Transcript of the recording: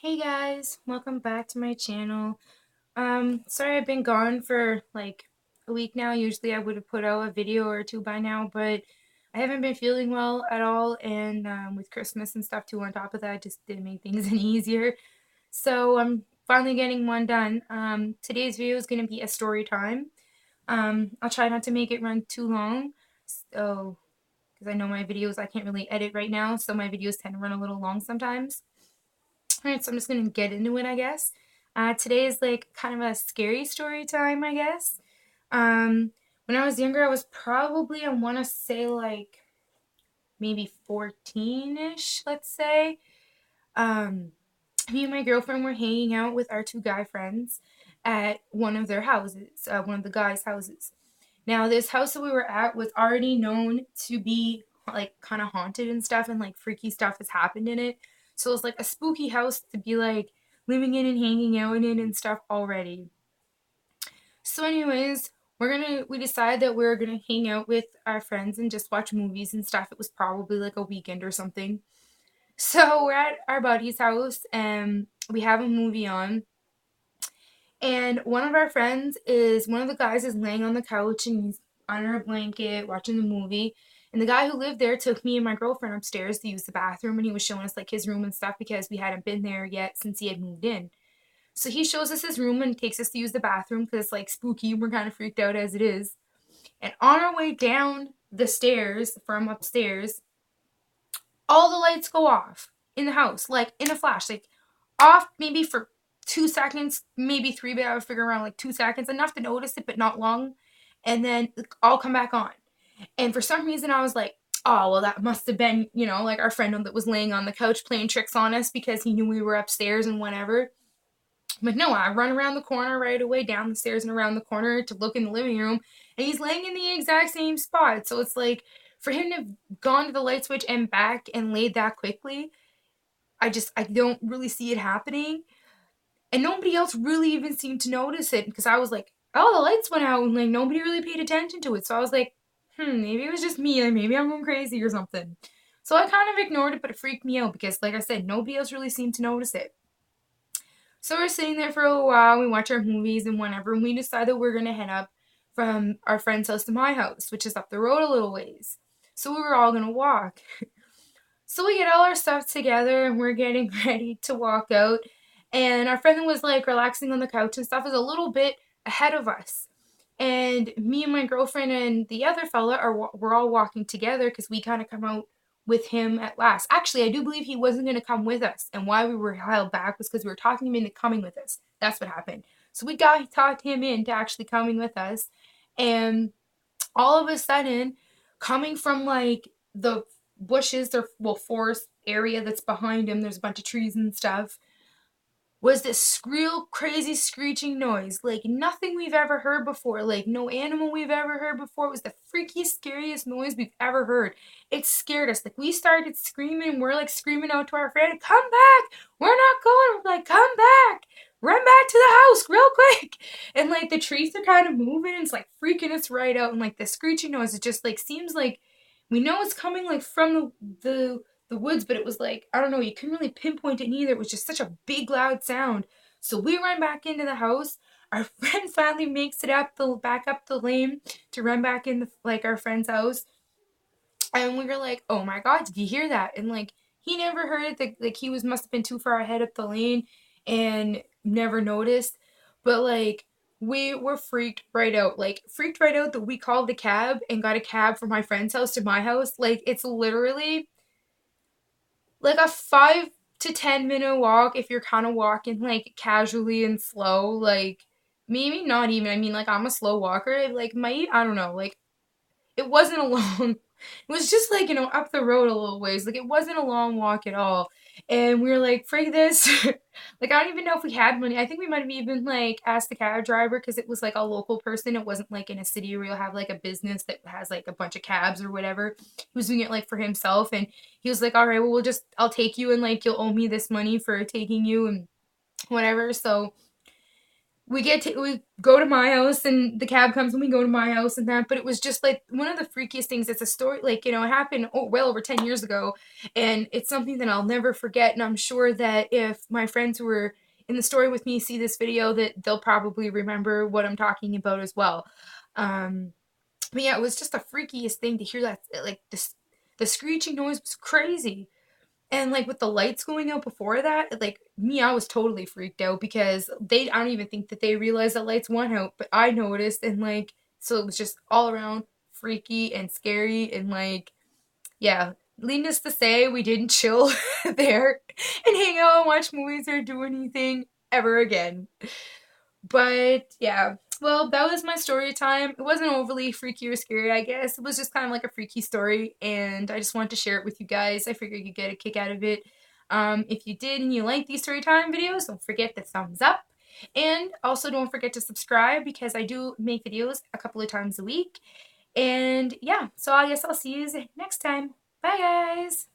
Hey guys, welcome back to my channel. Sorry I've been gone for like a week now. Usually I would have put out a video or two by now, but I haven't been feeling well at all, and with Christmas and stuff too on top of that, it just didn't make things any easier. So I'm finally getting one done. Today's video is going to be a story time. I'll try not to make it run too long, so because I know my videos I can't really edit right now, so my videos tend to run a little long sometimes. Alright, so I'm just gonna get into it, I guess. Today is like kind of a scary story time, I guess. When I was younger, I was probably, I want to say, like maybe 14-ish, let's say. Um, Me and my girlfriend were hanging out with our two guy friends at one of their houses, one of the guys' houses. Now, this house that we were at was already known to be like kind of haunted and stuff, and like freaky stuff has happened in it. So it was like a spooky house to be like living in and hanging out in and stuff already. So, anyways, we decided that we were gonna hang out with our friends and just watch movies and stuff. It was probably like a weekend or something. So we're at our buddy's house and we have a movie on, and one of the guys is laying on the couch and he's under a blanket watching the movie. And the guy who lived there took me and my girlfriend upstairs to use the bathroom, and he was showing us like his room and stuff because we hadn't been there yet since he had moved in. So he shows us his room and takes us to use the bathroom because it's like spooky. We're kind of freaked out as it is. And on our way down the stairs from upstairs, all the lights go off in the house, like in a flash, like off maybe for 2 seconds, maybe three, but I would figure around like 2 seconds, enough to notice it, but not long. And then all come back on. And for some reason, I was like, oh, well, that must have been, like our friend that was laying on the couch playing tricks on us because he knew we were upstairs and whatever. But no, I run around the corner right away, down the stairs and around the corner to look in the living room, and he's laying in the exact same spot. So it's like, for him to have gone to the light switch and back and laid that quickly, I don't really see it happening. And nobody else really even seemed to notice it because I was like, oh, the lights went out, and like nobody really paid attention to it. So I was like, maybe it was just me, like maybe I'm going crazy or something. So I kind of ignored it, but it freaked me out because, like I said, nobody else really seemed to notice it. So we're sitting there for a little while, we watch our movies and whatever, and we decide that we're gonna head up from our friend's house to my house, which is up the road a little ways. So we were all gonna walk. So we get all our stuff together and we're getting ready to walk out. And our friend that was like relaxing on the couch and stuff is a little bit ahead of us. And me and my girlfriend and the other fella we're all walking together because we kind of come out with him at last. Actually, I do believe he wasn't going to come with us, and why we were held back was because we were talking him into coming with us. That's what happened. So we got talked him into actually coming with us, and all of a sudden, coming from like the bushes, or well, forest area that's behind him, there's a bunch of trees and stuff, was this real crazy screeching noise, like nothing we've ever heard before, like no animal we've ever heard before. It was the freakiest, scariest noise we've ever heard. It scared us. Like we started screaming, and we're like screaming out to our friend, "Come back! We're not going!" We're like, "Come back! Run back to the house real quick!" And like the trees are kind of moving, and it's like freaking us right out. And like the screeching noise, it just like seems like we know it's coming like from the woods, but it was like, I don't know, you couldn't really pinpoint it either. It was just such a big, loud sound. So we ran back into the house. Our friend finally makes it back up the lane to run back in like our friend's house, and we were like, "Oh my god, did you hear that?" And like he never heard it. Like he was must have been too far ahead up the lane and never noticed. But like we were freaked right out that we called the cab and got a cab from my friend's house to my house. Like it's literally like a 5 to 10 minute walk if you're kind of walking like casually and slow. Like maybe not even. I mean, like I'm a slow walker. Like might I don't know. Like it wasn't a long. It was just like up the road a little ways. Like it wasn't a long walk at all. And we were like, "Frig this!" Like I don't even know if we had money. I think we might have even like asked the cab driver because it was like a local person. It wasn't like in a city where you'll have like a business that has like a bunch of cabs or whatever. He was doing it like for himself, and he was like, "All right, well I'll take you, and like you'll owe me this money for taking you and whatever." So we go to my house and the cab comes and we go to my house and that, but it was just like one of the freakiest things. It's a story, like, it happened well over 10 years ago, and it's something that I'll never forget. And I'm sure that if my friends who were in the story with me see this video, that they'll probably remember what I'm talking about as well. um but yeah, it was just the freakiest thing to hear. That, like, this, the screeching noise was crazy. And like with the lights going out before that, like me, I was totally freaked out because I don't even think that they realized that lights went out, but I noticed. And like, so it was just all around freaky and scary. And like, yeah, needless to say, we didn't chill there and hang out and watch movies or do anything ever again. But yeah, well, that was my story time. It wasn't overly freaky or scary, I guess. It was just kind of like a freaky story, and I just wanted to share it with you guys. I figured you'd get a kick out of it. If you did and you like these story time videos, don't forget the thumbs up. And also, don't forget to subscribe because I do make videos a couple of times a week. And yeah, so I guess I'll see you next time. Bye, guys.